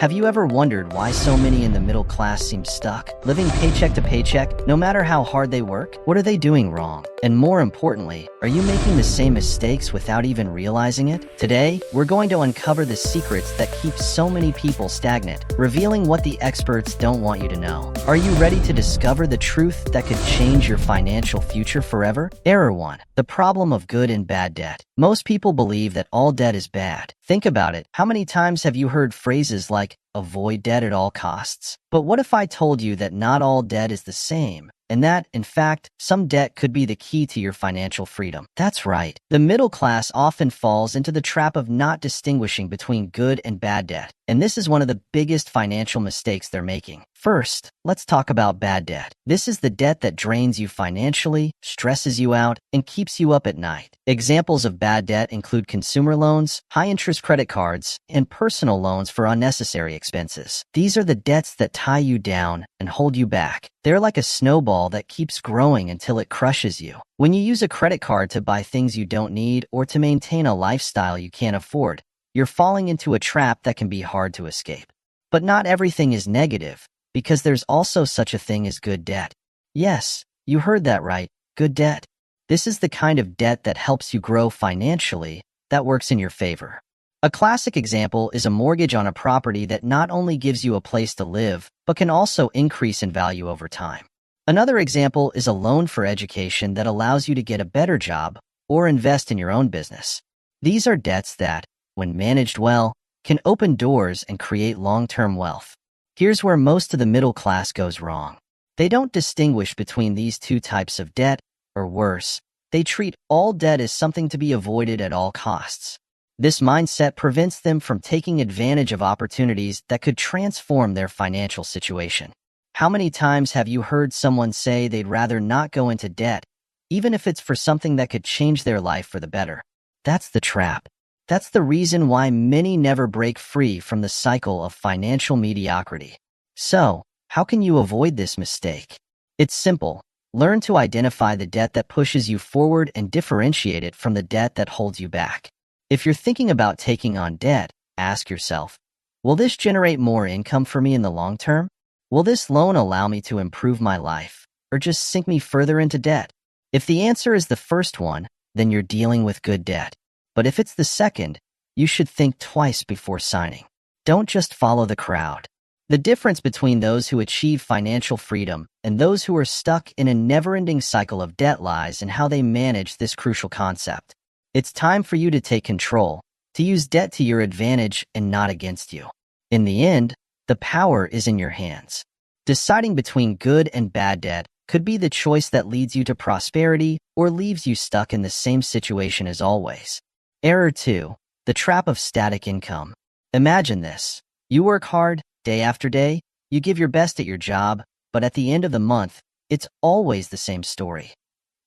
Have you ever wondered why so many in the middle class seem stuck, living paycheck to paycheck, no matter how hard they work? What are they doing wrong? And more importantly, are you making the same mistakes without even realizing it? Today, we're going to uncover the secrets that keep so many people stagnant, revealing what the experts don't want you to know. Are you ready to discover the truth that could change your financial future forever? Error 1. The problem of good and bad debt. Most people believe that all debt is bad. Think about it. How many times have you heard phrases like, avoid debt at all costs? But what if I told you that not all debt is the same? And that, in fact, some debt could be the key to your financial freedom. That's right. The middle class often falls into the trap of not distinguishing between good and bad debt. And this is one of the biggest financial mistakes they're making. First, let's talk about bad debt. This is the debt that drains you financially, stresses you out, and keeps you up at night. Examples of bad debt include consumer loans, high-interest credit cards, and personal loans for unnecessary expenses. These are the debts that tie you down and hold you back. They're like a snowball that keeps growing until it crushes you. When you use a credit card to buy things you don't need or to maintain a lifestyle you can't afford, you're falling into a trap that can be hard to escape. But not everything is negative, because there's also such a thing as good debt. Yes, you heard that right, good debt. This is the kind of debt that helps you grow financially, that works in your favor. A classic example is a mortgage on a property that not only gives you a place to live, but can also increase in value over time. Another example is a loan for education that allows you to get a better job or invest in your own business. These are debts that, when managed well, can open doors and create long-term wealth. Here's where most of the middle class goes wrong. They don't distinguish between these two types of debt, or worse, they treat all debt as something to be avoided at all costs. This mindset prevents them from taking advantage of opportunities that could transform their financial situation. How many times have you heard someone say they'd rather not go into debt, even if it's for something that could change their life for the better? That's the trap. That's the reason why many never break free from the cycle of financial mediocrity. So, how can you avoid this mistake? It's simple. Learn to identify the debt that pushes you forward and differentiate it from the debt that holds you back. If you're thinking about taking on debt, ask yourself, will this generate more income for me in the long term? Will this loan allow me to improve my life, or just sink me further into debt? If the answer is the first one, then you're dealing with good debt. But if it's the second, you should think twice before signing. Don't just follow the crowd. The difference between those who achieve financial freedom and those who are stuck in a never-ending cycle of debt lies in how they manage this crucial concept. It's time for you to take control, to use debt to your advantage and not against you. In the end, the power is in your hands. Deciding between good and bad debt could be the choice that leads you to prosperity or leaves you stuck in the same situation as always. Error 2. The trap of static income. Imagine this. You work hard, day after day, you give your best at your job, but at the end of the month, it's always the same story.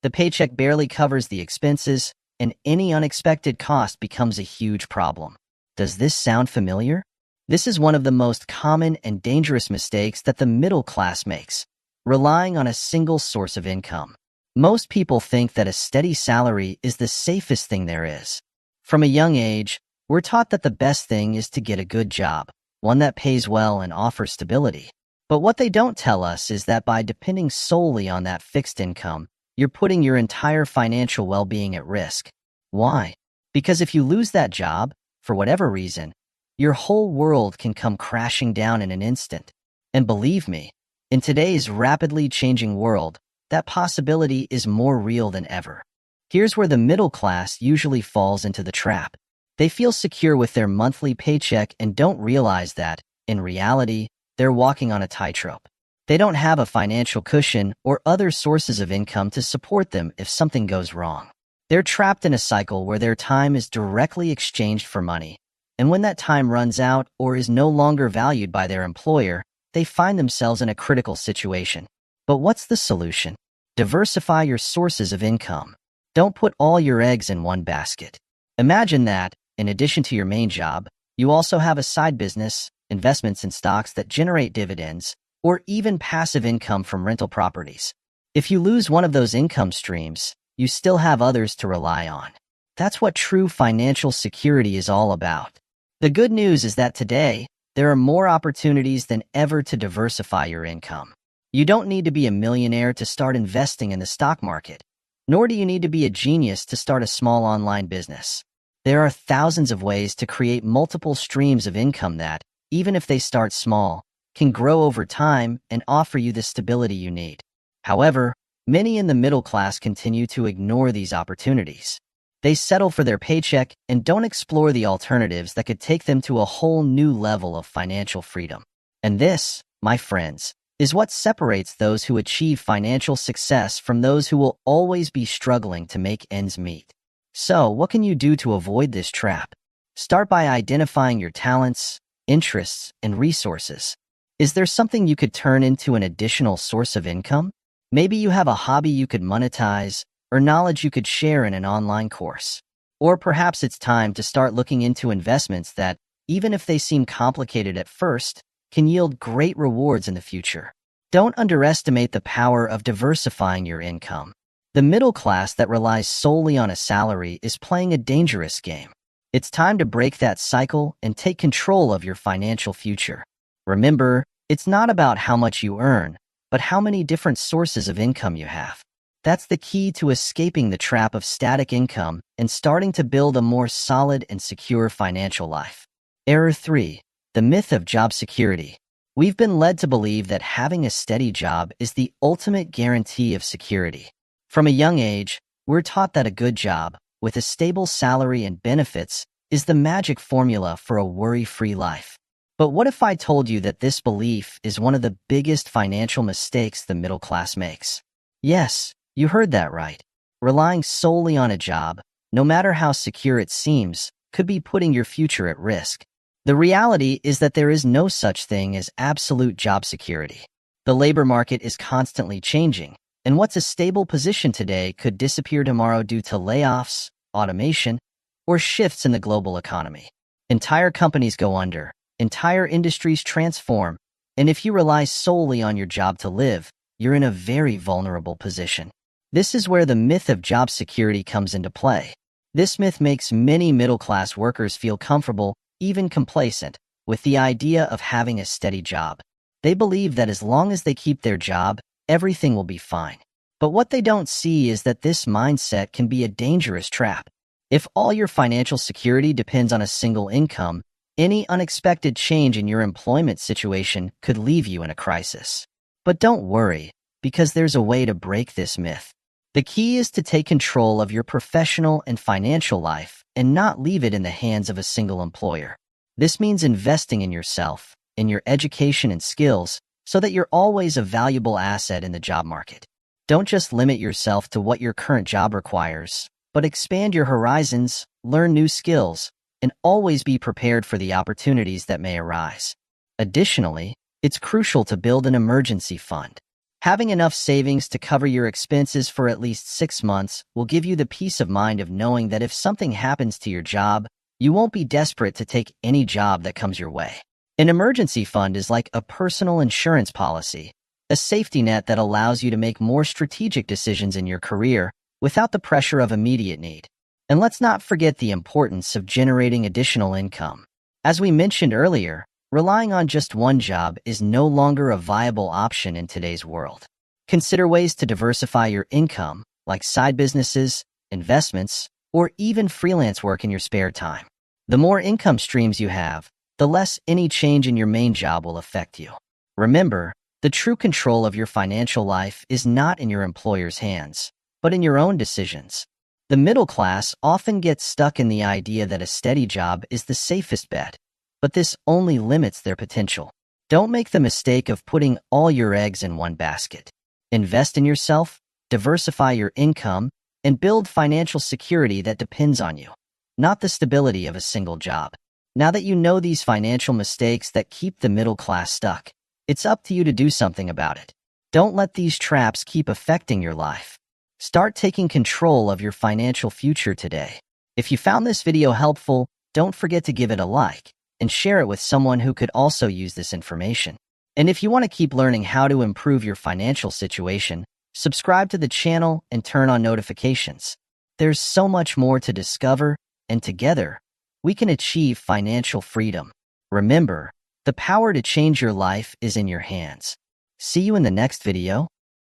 The paycheck barely covers the expenses, and any unexpected cost becomes a huge problem. Does this sound familiar? This is one of the most common and dangerous mistakes that the middle class makes, relying on a single source of income. Most people think that a steady salary is the safest thing there is. From a young age, we're taught that the best thing is to get a good job, one that pays well and offers stability. But what they don't tell us is that by depending solely on that fixed income, you're putting your entire financial well-being at risk. Why? Because if you lose that job, for whatever reason, your whole world can come crashing down in an instant. And believe me, in today's rapidly changing world, that possibility is more real than ever. Here's where the middle class usually falls into the trap. They feel secure with their monthly paycheck and don't realize that, in reality, they're walking on a tightrope. They don't have a financial cushion or other sources of income to support them if something goes wrong. They're trapped in a cycle where their time is directly exchanged for money, and when that time runs out or is no longer valued by their employer, they find themselves in a critical situation. But what's the solution? Diversify your sources of income. Don't put all your eggs in one basket. Imagine that, in addition to your main job, you also have a side business, investments in stocks that generate dividends, or even passive income from rental properties. If you lose one of those income streams, you still have others to rely on. That's what true financial security is all about. The good news is that today, there are more opportunities than ever to diversify your income. You don't need to be a millionaire to start investing in the stock market, nor do you need to be a genius to start a small online business. There are thousands of ways to create multiple streams of income that, even if they start small, can grow over time and offer you the stability you need. However, many in the middle class continue to ignore these opportunities. They settle for their paycheck and don't explore the alternatives that could take them to a whole new level of financial freedom. And this, my friends, is what separates those who achieve financial success from those who will always be struggling to make ends meet. So, what can you do to avoid this trap? Start by identifying your talents, interests, and resources. Is there something you could turn into an additional source of income? Maybe you have a hobby you could monetize, or knowledge you could share in an online course. Or perhaps it's time to start looking into investments that, even if they seem complicated at first, can yield great rewards in the future. Don't underestimate the power of diversifying your income. The middle class that relies solely on a salary is playing a dangerous game. It's time to break that cycle and take control of your financial future. Remember, it's not about how much you earn, but how many different sources of income you have. That's the key to escaping the trap of static income and starting to build a more solid and secure financial life. Error 3. The myth of job security. We've been led to believe that having a steady job is the ultimate guarantee of security. From a young age, we're taught that a good job, with a stable salary and benefits, is the magic formula for a worry-free life. But what if I told you that this belief is one of the biggest financial mistakes the middle class makes? Yes, you heard that right. Relying solely on a job, no matter how secure it seems, could be putting your future at risk. The reality is that there is no such thing as absolute job security. The labor market is constantly changing, and what's a stable position today could disappear tomorrow due to layoffs, automation, or shifts in the global economy. Entire companies go under, entire industries transform, and if you rely solely on your job to live, you're in a very vulnerable position. This is where the myth of job security comes into play. This myth makes many middle-class workers feel comfortable, even complacent, with the idea of having a steady job. They believe that as long as they keep their job, everything will be fine. But what they don't see is that this mindset can be a dangerous trap. If all your financial security depends on a single income, any unexpected change in your employment situation could leave you in a crisis. But don't worry, because there's a way to break this myth. The key is to take control of your professional and financial life and not leave it in the hands of a single employer. This means investing in yourself, in your education and skills, so that you're always a valuable asset in the job market. Don't just limit yourself to what your current job requires, but expand your horizons, learn new skills, and always be prepared for the opportunities that may arise. Additionally, it's crucial to build an emergency fund. Having enough savings to cover your expenses for at least 6 months will give you the peace of mind of knowing that if something happens to your job, you won't be desperate to take any job that comes your way. An emergency fund is like a personal insurance policy, a safety net that allows you to make more strategic decisions in your career without the pressure of immediate need. And let's not forget the importance of generating additional income. As we mentioned earlier, relying on just one job is no longer a viable option in today's world. Consider ways to diversify your income, like side businesses, investments, or even freelance work in your spare time. The more income streams you have, the less any change in your main job will affect you. Remember, the true control of your financial life is not in your employer's hands, but in your own decisions. The middle class often gets stuck in the idea that a steady job is the safest bet, but this only limits their potential. Don't make the mistake of putting all your eggs in one basket. Invest in yourself, diversify your income, and build financial security that depends on you, not the stability of a single job. Now that you know these financial mistakes that keep the middle class stuck, it's up to you to do something about it. Don't let these traps keep affecting your life. Start taking control of your financial future today. If you found this video helpful, don't forget to give it a like and share it with someone who could also use this information. And if you want to keep learning how to improve your financial situation, subscribe to the channel and turn on notifications. There's so much more to discover, and together, we can achieve financial freedom. Remember, The power to change your life is in your hands. See you in the next video.